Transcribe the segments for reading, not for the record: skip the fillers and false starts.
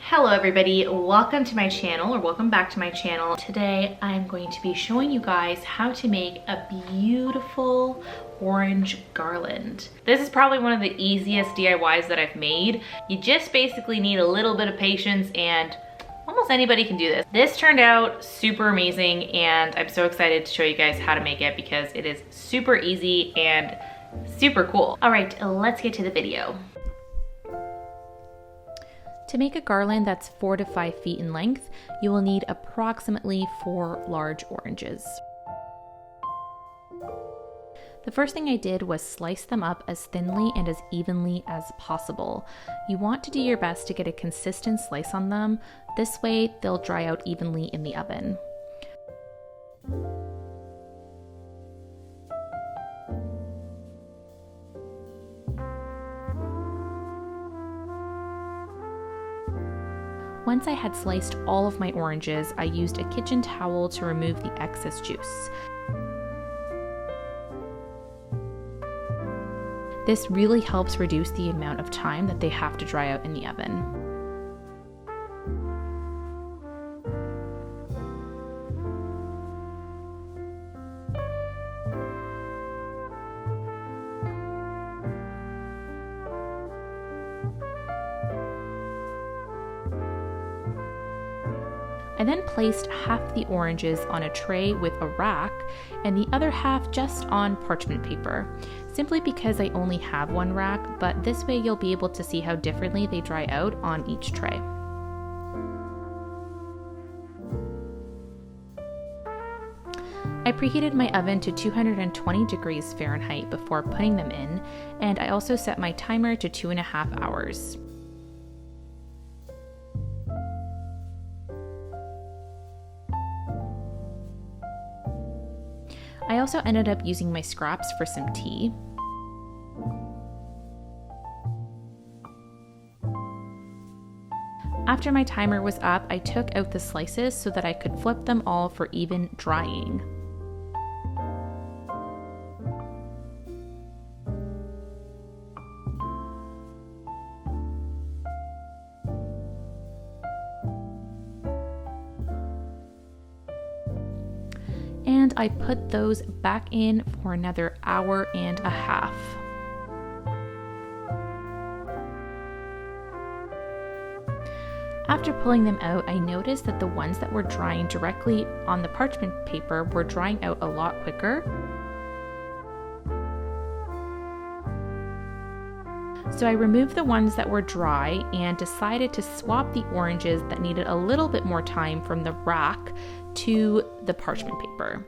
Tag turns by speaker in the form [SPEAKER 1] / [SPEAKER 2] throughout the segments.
[SPEAKER 1] Hello everybody, welcome to my channel, or welcome back to my channel. Today I'm going to be showing you guys how to make a beautiful orange garland. This is probably one of the easiest DIYs that I've made. You just basically need a little bit of patience and almost anybody can do this. This turned out super amazing and I'm so excited to show you guys how to make it because it is super easy and super cool. All right, let's get to the video. To make a garland that's 4 to 5 feet in length, you will need approximately 4 large oranges. The first thing I did was slice them up as thinly and as evenly as possible. You want to do your best to get a consistent slice on them. This way, they'll dry out evenly in the oven. Once I had sliced all of my oranges, I used a kitchen towel to remove the excess juice. This really helps reduce the amount of time that they have to dry out in the oven. I then placed half the oranges on a tray with a rack and the other half just on parchment paper, simply because I only have one rack, but this way you'll be able to see how differently they dry out on each tray. I preheated my oven to 220 degrees Fahrenheit before putting them in, and I also set my timer to 2.5 hours. I also ended up using my scraps for some tea. After my timer was up, I took out the slices so that I could flip them all for even drying. And I put those back in for another hour and a half. After pulling them out, I noticed that the ones that were drying directly on the parchment paper were drying out a lot quicker. So I removed the ones that were dry and decided to swap the oranges that needed a little bit more time from the rack to the parchment paper.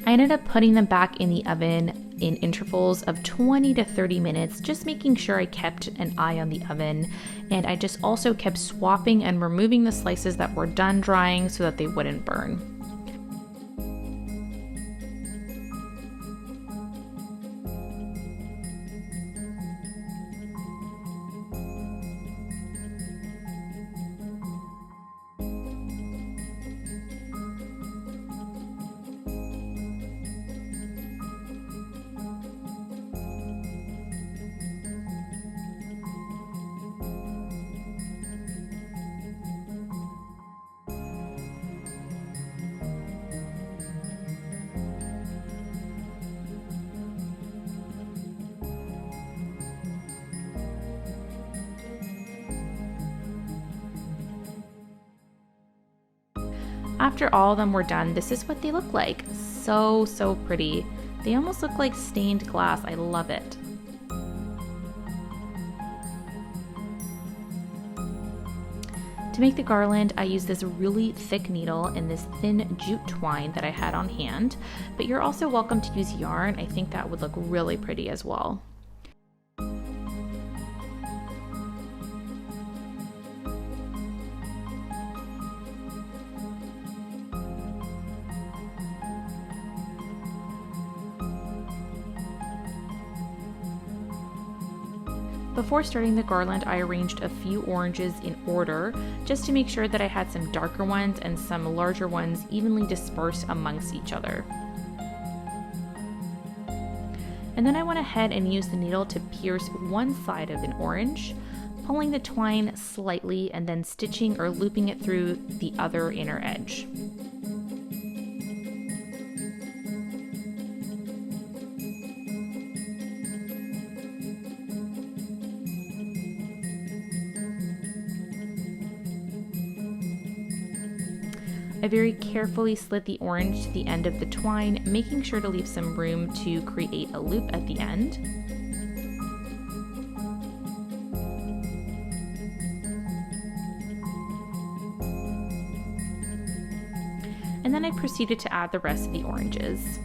[SPEAKER 1] I ended up putting them back in the oven in intervals of 20 to 30 minutes, just making sure I kept an eye on the oven. And I just also kept swapping and removing the slices that were done drying so that they wouldn't burn. After all of them were done, this is what they look like. So pretty. They almost look like stained glass. I love it. To make the garland, I used this really thick needle and this thin jute twine that I had on hand, but you're also welcome to use yarn. I think that would look really pretty as well. Before starting the garland, I arranged a few oranges in order just to make sure that I had some darker ones and some larger ones evenly dispersed amongst each other. And then I went ahead and used the needle to pierce one side of an orange, pulling the twine slightly and then stitching or looping it through the other inner edge. I very carefully slid the orange to the end of the twine, making sure to leave some room to create a loop at the end. And then I proceeded to add the rest of the oranges.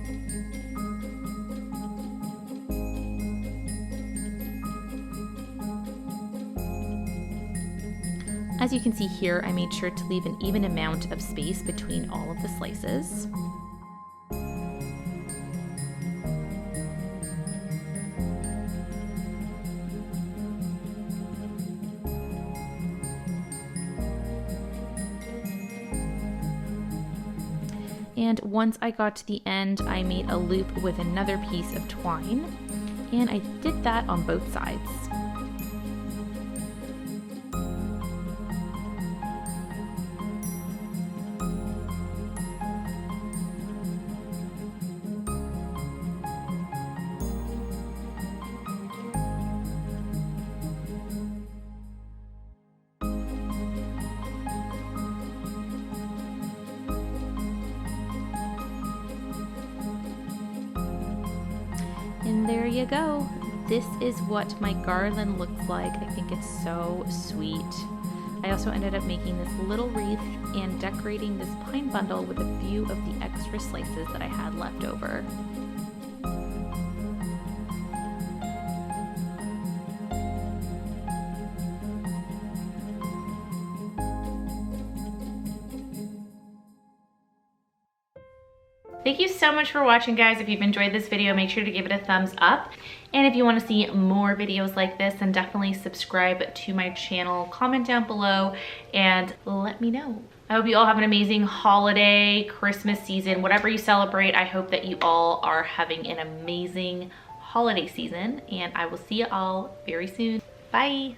[SPEAKER 1] As you can see here, I made sure to leave an even amount of space between all of the slices. And once I got to the end, I made a loop with another piece of twine, and I did that on both sides. And there you go. This is what my garland looks like. I think it's so sweet. I also ended up making this little wreath and decorating this pine bundle with a few of the extra slices that I had left over. Thank you so much for watching, guys. If you've enjoyed this video, make sure to give it a thumbs up. And if you want to see more videos like this, then definitely subscribe to my channel, comment down below, and let me know. I hope you all have an amazing holiday, Christmas season, whatever you celebrate. I hope that you all are having an amazing holiday season, and I will see you all very soon. Bye.